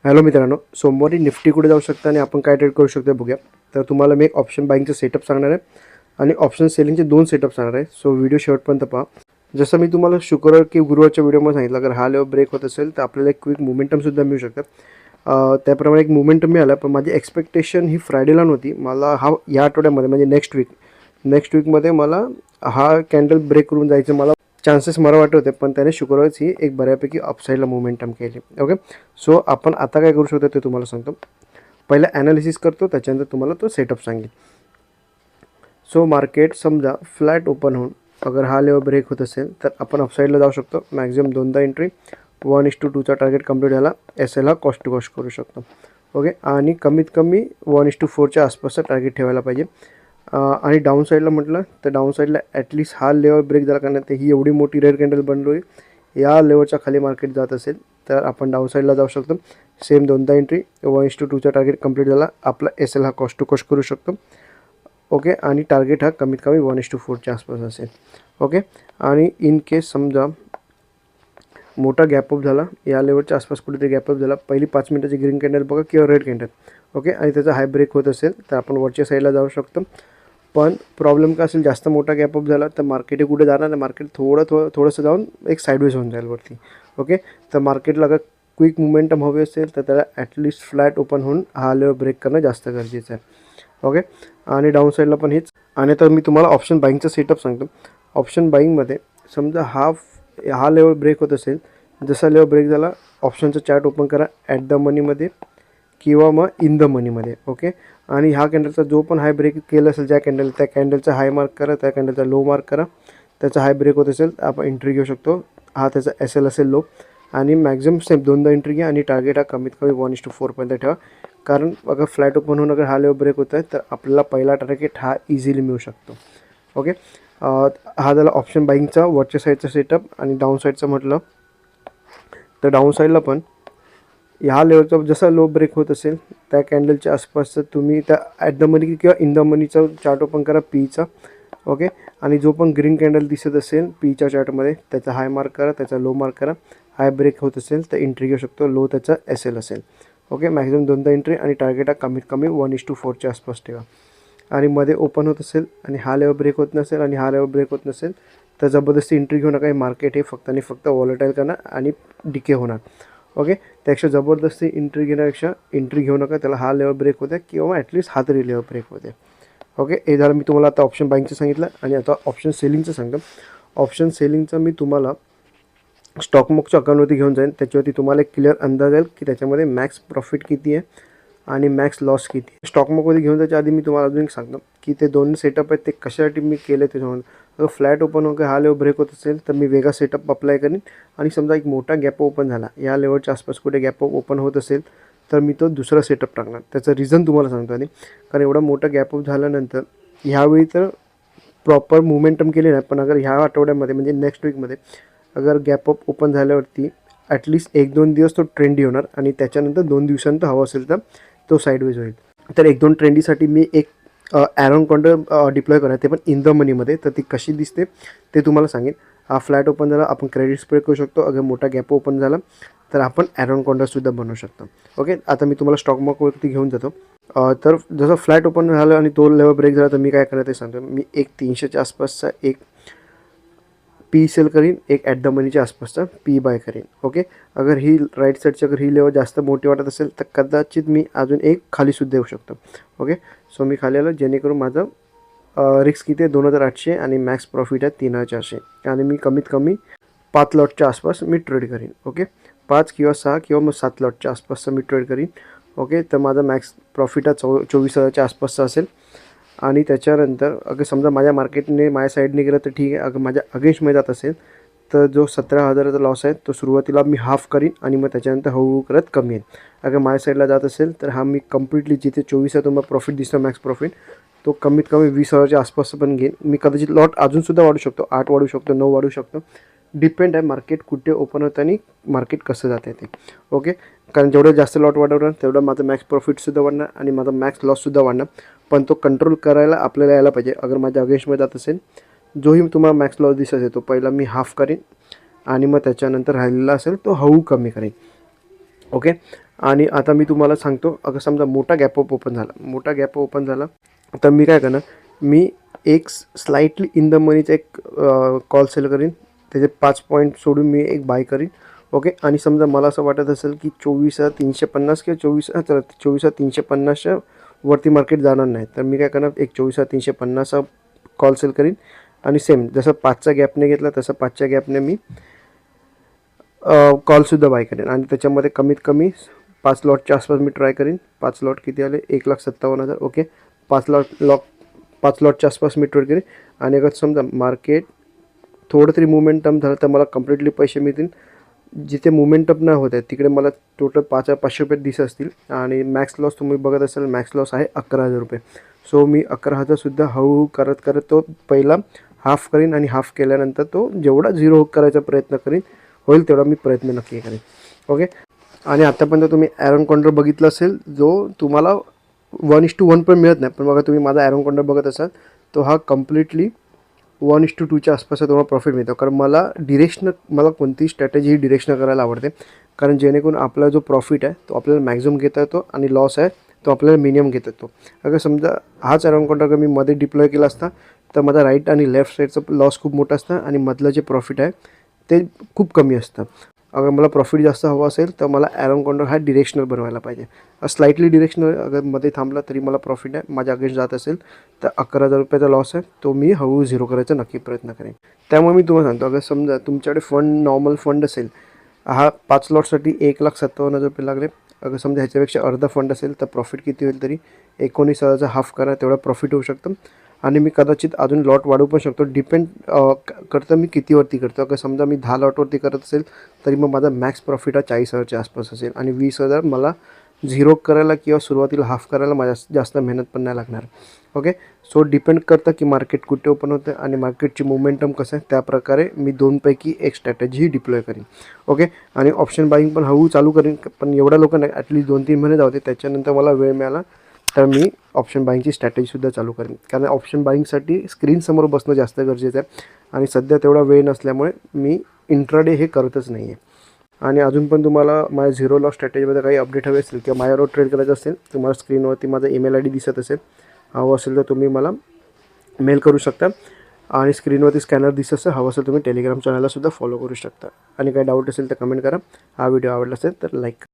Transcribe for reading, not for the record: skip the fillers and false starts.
Hello मित्रांनो, सोमवारी Nifty कुठे जाऊ शकता आणि आपण काय ट्रेड करू शकतो बघूया. तर तुम्हाला मी एक ऑप्शन बाईंगचं सेटअप सांगणार आहे आणि ऑप्शन सेलिंगचे 2 सेटअप सांगणार आहे. सो व्हिडिओ शेवटपर्यंत पहा. जसं मी तुम्हाला शुक्रवार की गुरुवारच्या व्हिडिओमध्ये सांगितलं, अगर हा लेवल ब्रेक होत असेल तर आपल्याला एक क्विक मोमेंटमसुद्धा मिळू शकतं. त्याप्रमाणे एक मोमेंटम मिळाला, पण माझी एक्सपेक्टेशन ही फ्रायडेला नव्हती. मला या आठवड्यामध्ये म्हणजे नेक्स्ट वीकमध्ये मला हा कॅन्डल ब्रेक करून जायचं मला चान्सेस मला वाटत होते, पण त्याने शुक्रवारच ही एक बऱ्यापैकी अपसाईडला मोमेंटम केली. ओके, सो आपण आता काय करू शकतो ते तुम्हाला सांगतो. पहिला ॲनालिसिस करतो, त्याच्यानंतर तुम्हाला तो सेटअप सांगेल. सो मार्केट समजा फ्लॅट ओपन होऊन अगर हा लेवल ब्रेक होत असेल तर आपण अपसाईडला जाऊ शकतो. मॅक्झिमम 2दा एंट्री 1:2चा टार्गेट कंप्लीट झाला. एस एल हा कॉस्ट टू कॉस्ट करू शकतो. ओके, आणि कमीत कमी 1:4च्या आसपासचा टार्गेट ठेवायला पाहिजे. आणि डाऊन साईडला म्हटलं तर डाऊन साईडला ॲटलिस्ट हा लेवल ब्रेक झाला, कारण ते ही एवढी मोठी रेड कॅन्डल बनलो आहे. या लेवलच्या खाली मार्केट जात असेल तर आपण डाऊन साईडला जाऊ शकतो. सेम 2दा एंट्री 1:2चा टार्गेट कंप्लीट झाला. आपला एस एल हा कॉस्ट टू कॉस्ट करू शकतो. ओके, आणि टार्गेट हा कमीत कमी 1:4च्या आसपास असेल. ओके, आणि इन केस समजा मोठा गॅपअप झाला, या लेवलच्या आसपास कुठेतरी गॅपअप झाला, पहिली 5 मिनिटाची ग्रीन कॅन्डल बघा किंवा रेड कॅन्डल. ओके, आणि त्याचा हाय ब्रेक होत असेल तर आपण वरच्या साईडला जाऊ शकतो. पण प्रॉब्लेम काय असेल, जास्त मोठा गॅपअप झाला तर मार्केट कुठे जाणार नाही. मार्केट थोडंसं जाऊन एक साईडवेज होऊन जाईल वरती. ओके, तर मार्केटला अगर क्विक मोमेंटम हवे असेल तर त्याला ॲटलिस्ट फ्लॅट ओपन होऊन हा लेवल ब्रेक करणं जास्त गरजेचं आहे. ओके, आणि डाऊन साईडला पण हेच. आणि तर मी तुम्हाला ऑप्शन बाईंगचं सेटअप सांगतो. ऑप्शन बाईंगमध्ये समजा हा लेवल ब्रेक होत असेल, जसा लेवल ब्रेक झाला ऑप्शनचा चार्ट ओपन करा ॲट द मनीमध्ये किंवा मग इन द मनीमध्ये. ओके, आणि ह्या कॅन्डलचा जो पण हाय ब्रेक केलं असेल ज्या कॅन्डल, त्या कॅन्डलचा हाय मार्क करा, त्या कॅन्डलचा लो मार्क करा. त्याचा हाय ब्रेक होत असेल तर आपण एंट्री घेऊ शकतो. हा त्याचा एस एल असेल लो, आणि मॅक्झिमम सेम 2दा एंट्री घ्या आणि टार्गेट हा कमीत कमी 1:4पर्यंत ठेवा. कारण अगर फ्लॅट ओपन होऊन अगर हा लेवल ब्रेक होत आहे तर आपल्याला पहिला टार्गेट हा इझिली मिळू शकतो. ओके, हा झाला ऑप्शन बाईंगचा वरच्या साईडचा सेटअप. आणि डाऊन साईडचं म्हटलं तर डाऊन साईडला पण ह्या लेवलचा जसा लो ब्रेक होत असेल त्या कॅन्डलच्या आसपासचं तुम्ही त्या ॲट द मनी किंवा इन द मनीचा चार्ट ओपन करा पीचा. ओके, आणि जो पण ग्रीन कॅन्डल दिसत असेल पीच्या चार्टमध्ये त्याचा हाय मार्क करा, त्याचा लो मार्क करा. हाय ब्रेक होत असेल तर एंट्री घेऊ शकतो. लो त्याचा एस एल असेल. ओके, मॅक्झिमम 2दा एंट्री आणि टार्गेट हा कमीत कमी 1:4च्या आसपास ठेवा. आणि मध्ये ओपन होत असेल आणि हा लेवल ब्रेक होत नसेल आणि हा लेवल ब्रेक होत नसेल तर जबरदस्ती एंट्री घेऊ नका. हे मार्केट हे फक्त आणि फक्त वॉलेटाईल करणार आणि डिके होणार. ओके, त्यापेक्षा जबरदस्ती एंट्री घेण्यापेक्षा एंट्री घेऊ नका. त्याला हा लेवल ब्रेक होते किंवा ॲटलिस्ट हा तरी लेवल ब्रेक होते. ओके, हे झालं मी तुम्हाला आता ऑप्शन बाईंगचं सांगितलं. आणि आता ऑप्शन सेलिंगचं सांगतो. ऑप्शन सेलिंगचं मी तुम्हाला स्टॉक मॉकच्या अकाउंटवरती घेऊन जाईन. त्याच्यावरती तुम्हाला एक क्लिअर अंदाज येईल की त्याच्यामध्ये मॅक्स प्रॉफिट किती आहे आणि मॅक्स लॉस किती. स्टॉक मॉकमध्ये घेऊन जायच्या आधी मी तुम्हाला अजून एक सांगतो की ते दोन सेटअप आहेत ते कशासाठी मी केले ते सांगतो. अगर फ्लॅट ओपन वगैरे हा लेवल ब्रेक होत असेल तर मी वेगळा सेटअप अप्लाय करेन. आणि समजा एक मोठा गॅप ओपन झाला, या लेवलच्या आसपास कुठे गॅप ओपन होत असेल तर मी तो दुसरा सेटअप टाकणार. त्याचं रिझन तुम्हाला सांगतो. आणि कारण एवढा मोठा गॅप अप झाल्यानंतर ह्यावेळी तर प्रॉपर मोमेंटम केले नाही, पण अगर ह्या आठवड्यामध्ये म्हणजे नेक्स्ट वीकमध्ये अगर गॅप अप ओपन झाल्यावरती ॲटलिस्ट 1-2 दिवस तो ट्रेंडी होणार आणि त्याच्यानंतर 2 दिवसांत हवा असेल तर तो साईडवेज होईल. तर 1-2 ट्रेंडीसाठी मी एक ॲरॉन कॉन्टर डिप्लॉय करा, ते पण इन द मनीमध्ये. तर ती कशी दिसते ते तुम्हाला सांगेन. हा फ्लॅट ओपन झाला आपण क्रेडिट स्प्रेड करू शकतो. अगर मोठा गॅप ओपन झाला तर आपण ॲरॉन कॉन्टरसुद्धा बनवू शकतो. ओके, आता मी तुम्हाला स्टॉक मार्केटवरती घेऊन जातो. तर जसं फ्लॅट ओपन झालं आणि तो लेवल ब्रेक झाला तर मी काय करायचं ते सांगतो. मी एक 300च्या आसपासचा एक पी सेल करीन, एक ॲट द मनीच्या आसपासचा पी बाय करीन. ओके, अगर ही राईट साईडची अगर ही लेवल जास्त मोठी वाटत असेल तर कदाचित मी अजून एक खालीसुद्धा येऊ शकतो. ओके, सो मी खाली आलो जेणेकरून माझं रिस्क किती आहे 2,800 आणि मॅक्स प्रॉफिट आहे 3,400. आणि मी कमीत कमी 5 लॉटच्या आसपास मी ट्रेड करीन. ओके, 5 किंवा 6 किंवा मग 7 लॉटच्या आसपासचं मी ट्रेड करीन. ओके, तर माझा मॅक्स प्रॉफिट हा 24,000च्या आसपासचा असेल. आणि त्याच्यानंतर अगर समजा माझ्या मार्केटने माझ्या साईडने गेलं तर ठीक आहे. अगर माझ्या अगेन्स्टमध्ये जात असेल तर जो 17,000चा लॉस आहे तो सुरुवातीला मी हाफ करीन आणि मग त्याच्यानंतर हळूहळू करत कमी येईल. अगर माझ्या साईडला जात असेल तर हा मी कम्प्लिटली जिथे 24 आहे तुम्हाला प्रॉफिट दिसतो मॅक्स प्रॉफिट, तो कमीत कमी 20,000च्या आसपास पण घेईन. मी कदाचित लॉट अजूनसुद्धा वाढू शकतो, 8 वाढू शकतो, 9 वाढू शकतो. डिपेंड आहे मार्केट कुठे ओपन होतं आणि मार्केट कसं जाते ते. ओके, कारण जेवढं जास्त लॉट वाढवणार तेवढं माझं मॅक्स प्रॉफिटसुद्धा वाढणार आणि माझा मॅक्स लॉससुद्धा वाढणार. पण तो कंट्रोल करायला आपल्याला यायला पाहिजे. अगर माझ्या अगेन्स्टमध्ये जात असेल, जोही तुम्हाला मॅक्स लॉस दिसत असेल तो पहिला मी हाफ करीन आणि मग त्याच्यानंतर राहिलेला असेल तो हळू कमी करेन. ओके, आणि आता मी तुम्हाला सांगतो, अगर समजा मोठा गॅप अप ओपन झाला तर मी काय करणार, मी एक स्लाइटली इन द मनीचा एक कॉल सेल करीन, त्याचे 5 पॉईंट सोडून मी एक बाय करीन. ओके. आणि समजा मला असं वाटत असेल की 24,350 किंवा 24,350च्या वरती मार्केट जाणार नाही, तर मी काय करणार, एक 24,350 कॉल सेल करीन. आणि सेम जसं 5चा गॅपने घेतला तसं 5च्या गॅपने मी कॉलसुद्धा बाय करेन. आणि त्याच्यामध्ये कमीत कमी 5 लॉटच्या आसपास मी ट्राय करीन. 5 लॉट किती आले, 1,57,000. ओके. 5 लॉटच्या आसपास मी ट्रेड करेन. आणि अगर समजा मार्केट थोडं तरी मोमेंटम झालं तर मला कम्प्लिटली पैसे मिळतील. जिथे मोमेंटम नाही होत आहे तिकडे मला टोटल 5,500 रुपये दिसत असतील. आणि मॅक्स लॉस तुम्ही बघत असाल, मॅक्स लॉस आहे 11,000 रुपये. सो मी 11,000सुद्धा हळूहळू करत तो पहिला हाफ करीन, आणि हाफ केल्यानंतर तो जेवढा झिरो करायचा प्रयत्न करीन होईल तेवढा मी प्रयत्न नक्की करेन. ओके. आणि आतापर्यंत तुम्ही ॲरन कॉन्डर बघितला असेल, जो तुम्हाला 1:1 पण मिळत नाही, पण बघा तुम्ही माझा ॲरन कॉन्डर बघत असाल तो हा कम्प्लिटली 1:2च्या आसपास तुम्हाला प्रॉफिट मिळतो. कारण मला कोणतीही स्ट्रॅटेजी ही डिरेक्शनल करायला आवडते, कारण जेणेकरून आपला जो प्रॉफिट आहे तो आपल्याला मॅक्झिमम घेता येतो आणि लॉस आहे तो आपल्याला मिनिमम घेता येतो. अगर समजा हाच ॲरन कॉन्डर अगर मी मध्ये डिप्लॉय केला असता तर माझा राईट आणि लेफ्ट साईडचं लॉस खूप मोठा असतं आणि मधलं जे प्रॉफिट आहे ते खूप कमी असतं. अगर मला प्रॉफिट जास्त हवं असेल तर मला ॲरन कॉन्डर हा डिरेक्शनल बनवायला पाहिजे. स्लाइटली डिरेक्शनल अगर मध्ये थांबला तरी मला प्रॉफिट आहे, माझ्या अगेन्स्ट जात असेल तर 11,000 रुपयाचा लॉस आहे, तो मी हळूहळू झिरो करायचा नक्की प्रयत्न करेन. त्यामुळे मी तुम्हाला सांगतो, अगर समजा तुमच्याकडे नॉर्मल फंड असेल, हा 5 लॉटसाठी 1,57,000 रुपये लागले. अगर समजा ह्याच्यापेक्षा अर्धा फंड असेल तर प्रॉफिट किती होईल, तरी 19,000चा हाफ करा, तेवढा प्रॉफिट होऊ शकतं. आणि मी कदाचित अजून लॉट वाढवू पण शकतो, डिपेंड करतं मी कितीवरती करतो. अगर समजा मी 10 लॉटवरती करत असेल तरी मग माझा मॅक्स प्रॉफिट हा 40,000च्या आसपास असेल, आणि 20,000 मला झिरो करायला किंवा सुरुवातीला हाफ करायला माझ्या जास्त मेहनत पण नाही लागणार. ओके. सो डिपेंड करतं की मार्केट कुठे ओपन होतं आणि मार्केटची मोमेंटम कसं आहे, त्याप्रकारे मी 2पैकी एक स्ट्रॅटेजी डिप्लॉय करीन. ओके. आणि ऑप्शन बाईंग पण हळूहळू चालू करीन, पण एवढ्या लोक नाही, ॲटलीस्ट 2-3 महिने जाऊ दे, त्याच्यानंतर मला वेळ मिळाला तर मी ऑप्शन बाईंगची स्ट्रॅटेजीसुद्धा चालू करेन. कारण ऑप्शन बाईंगसाठी स्क्रीनसमोर बसणं जास्त गरजेचं आहे, आणि सध्या तेवढा वेळ नसल्यामुळे मी इंट्राडे हे करतच नाही आहे. आणि अजून पण तुम्हाला माझ्या झिरो लॉस स्ट्रॅटेजीमध्ये काही अपडेट हवे असेल किंवा माझ्यावर ट्रेड करायचं असेल, तुम्हाला स्क्रीनवरती माझा ईमेल ID दिसत असेल, हवं असेल तर तुम्ही मला मेल करू शकता. आणि स्क्रीनवरती स्कॅनर दिसत असेल, हवं असेल तुम्ही टेलिग्राम चॅनललासुद्धा फॉलो करू शकता. आणि काही डाऊट असेल तर कमेंट करा. हा व्हिडिओ आवडला असेल तर लाईक करा.